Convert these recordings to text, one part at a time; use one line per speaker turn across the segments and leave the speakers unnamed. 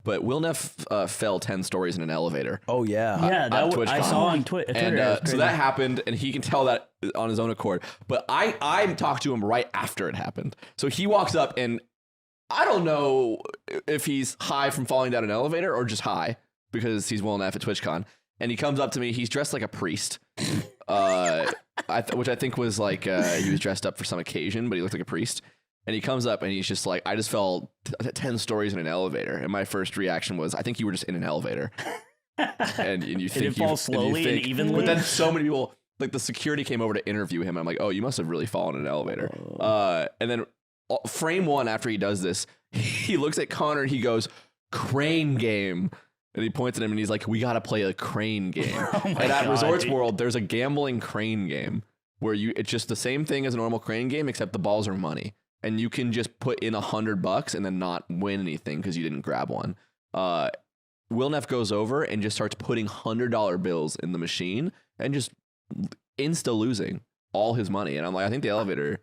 but Will Neff fell 10 stories in an elevator.
Oh yeah,
I saw on Twitter.
And so that happened, and he can tell that on his own accord. But I talked to him right after it happened. So he walks up, and I don't know if he's high from falling down an elevator or just high because he's Will Neff at TwitchCon. And he comes up to me. He's dressed like a priest, which I think was like he was dressed up for some occasion, but he looked like a priest. And he comes up and he's just like, I just fell 10 stories in an elevator. And my first reaction was, I think you were just in an elevator. and you think
it fall slowly and evenly.
But then so many people, like the security came over to interview him. I'm like, oh, you must have really fallen in an elevator. And then frame one after he does this, he looks at Connor and he goes, crane game. And he points at him and he's like, we got to play a crane game. And at Resorts World, there's a gambling crane game where it's just the same thing as a normal crane game, except the balls are money. And you can just put in $100 and then not win anything because you didn't grab one. Will Neff goes over and just starts putting $100 bills in the machine and just insta losing all his money. And I'm like, I think the elevator...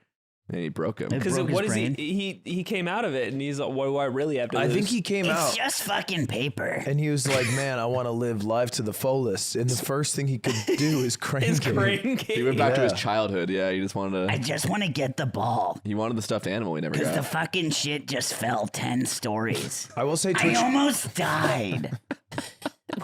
And he broke him.
Because what is he came out of it and he's like, what do I really have to lose?
I think he came out.
It's just fucking paper.
And he was like, man, I want to live life to the fullest. And the first thing he could do is crane game.
He went back to his childhood. Yeah, he just wanted to.
I just want to get the ball.
He wanted the stuffed animal he never got.
Because the fucking shit just fell 10 stories.
I will say
I almost died.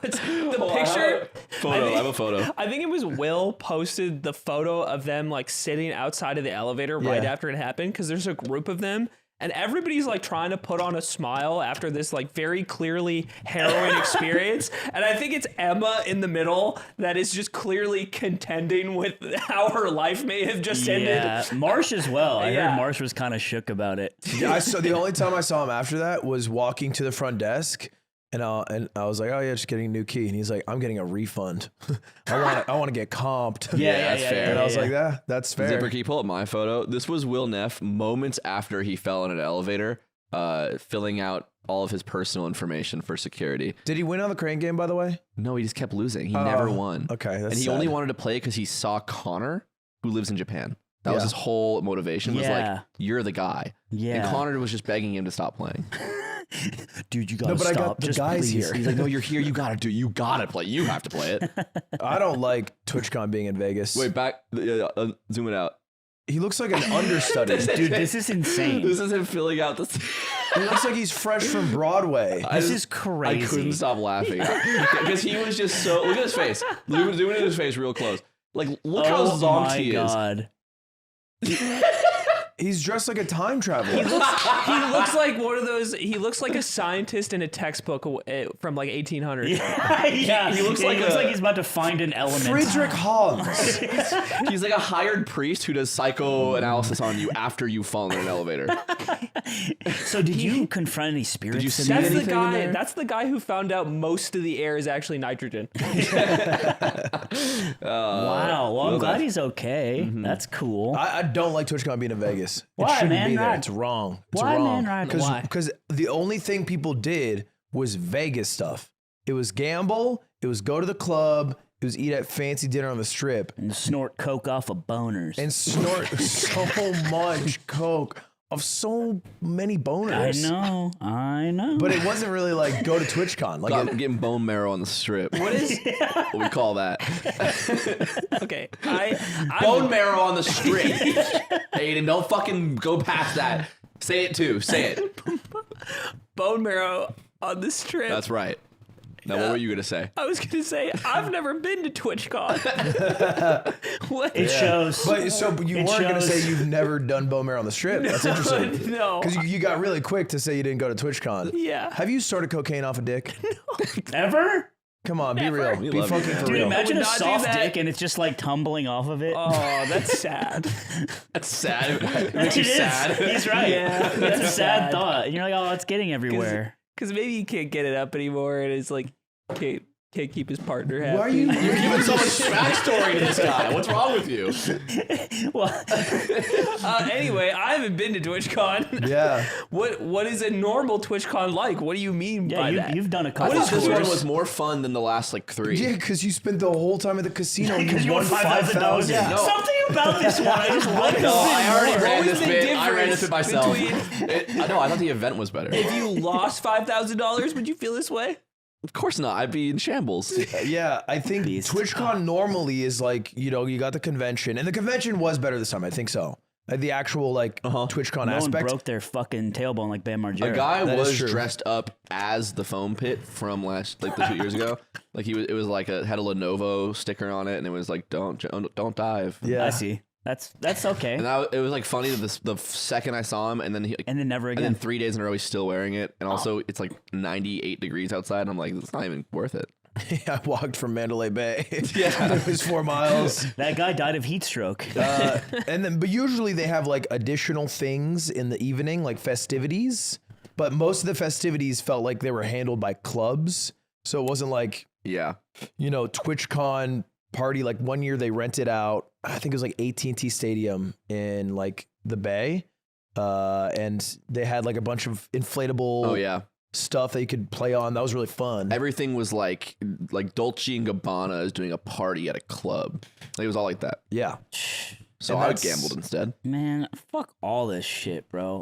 What's the picture?
I have a photo.
I think it was Will posted the photo of them like sitting outside of the elevator right after it happened because there's a group of them and everybody's like trying to put on a smile after this like very clearly harrowing experience. And I think it's Emma in the middle that is just clearly contending with how her life may have just ended.
Yeah, Marsh as well. I heard Marsh was kind of shook about it.
Yeah, the only time I saw him after that was walking to the front desk. And I was like, oh yeah, just getting a new key. And he's like, I'm getting a refund. I want to get comped.
Yeah, that's fair.
And I was like, that's fair.
Zipper, can you pull up my photo? This was Will Neff moments after he fell in an elevator, filling out all of his personal information for security.
Did he win on the crane game, by the way?
No, he just kept losing. He never won.
Okay, that's
And he
sad.
only wanted to play because he saw Connor, who lives in Japan. That was his whole motivation. Was like, you're the guy.
Yeah.
And Connor was just begging him to stop playing.
Dude, you gotta
but
stop.
I got the
just
guys
please.
here.
He's like, no, you're here. You gotta play. You have to play it.
I don't like TwitchCon being in Vegas.
Wait, back. Zoom it out.
He looks like an understudy.
Dude, this is insane.
This is him filling out this.
He looks like he's fresh from Broadway.
This is crazy.
I couldn't stop laughing because he was just so. Look at his face. Zoom into his face real close. Like, look how zonked he is.
He's dressed like a time traveler.
He looks like one of those. He looks like a scientist in a textbook from like 1800.
Yeah,
he looks like
he's about to find an element.
Friedrich Hans.
He's like a hired priest who does psychoanalysis on you after you fall in an elevator.
So did you confront any spirits?
Did you see
That's the
anything in
guy.
there?
That's the guy who found out most of the air is actually nitrogen.
Wow. Well, I'm glad he's okay. That's cool.
I don't like TwitchCon being in Vegas.
Why,
it shouldn't
man,
be there.
Ryan?
It's wrong. It's
Why,
wrong.
man, Ryan? Why?
Because the only thing people did was Vegas stuff. It was gamble. It was go to the club. It was eat at fancy dinner on the strip.
And snort coke off of boners.
And snort so much coke of so many boners.
I know.
But it wasn't really like go to TwitchCon. Like
Getting bone marrow on the strip. What is what we call that?
Okay,
Bone marrow on the strip. Aiden, don't fucking go past that. Say it too. Say it.
bone marrow on the strip.
That's right. Now, what were you gonna say?
I was gonna say I've never been to TwitchCon. What?
It shows.
But you weren't going to say you've never done bone marrow on the strip. That's interesting.
No.
Because you got really quick to say you didn't go to TwitchCon.
Yeah.
Have you started cocaine off a dick?
Ever?
Come on,
Never.
be real.
We
Be
love you.
fucking for
Dude,
real.
imagine
I
a
would not do
soft
that.
dick and it's just like tumbling off of it.
Oh, that's sad.
That's sad. It makes
It
you
is.
sad.
He's right.
Yeah,
It's a
that's
sad
sad.
thought. And you're like, oh, it's getting everywhere.
Because maybe you can't get it up anymore, and it's like, okay, Can't keep his partner happy.
Why are you?
You're giving so much backstory to this guy. What's wrong with you?
Well,
Anyway, I haven't been to TwitchCon.
Yeah.
What is a normal TwitchCon like? What do you mean by
yeah,
that?
you've done a
I
couple.
thought this one
tours.
was more fun than the last like 3.
Yeah, because you spent the whole time at the casino and
Because
you
you
won
won $5,000.
$5,000.
No.
Something about this one. I just want to
No, I already
What
ran
was
this
the
bit. I ran this bit
difference
myself.
between-
No, I thought the event was better.
If you lost $5,000, would you feel this way?
Of course not. I'd be in shambles.
Yeah, I think
Beast.
TwitchCon normally is like, you got the convention, and the convention was better this time. I think so. The actual TwitchCon
No one
aspect.
broke their fucking tailbone like Bam Margera.
A guy
That is
was
true.
dressed up as the foam pit from the 2 years ago. Like it was like had a Lenovo sticker on it, and it was like don't dive.
Yeah,
I see. That's okay.
And it was like funny that the second I saw him, and then
And then never
and
again.
then 3 days in a row he's still wearing it, and also it's like 98 degrees outside. And I'm like, it's not even worth it.
I walked from Mandalay Bay.
Yeah.
It was 4 miles.
That guy died of heat stroke.
But usually they have like additional things in the evening, like festivities. But most of the festivities felt like they were handled by clubs, so it wasn't like
Yeah.
TwitchCon party. Like one year they rented out, I think it was like AT&T Stadium in like the Bay, and they had like a bunch of inflatable
Oh yeah.
stuff that you could play on. That was really fun.
Everything was like Dolce and Gabbana is doing a party at a club. Like, it was all like that.
Yeah.
So
And
I
that's-
gambled instead.
Man, fuck all this shit, bro.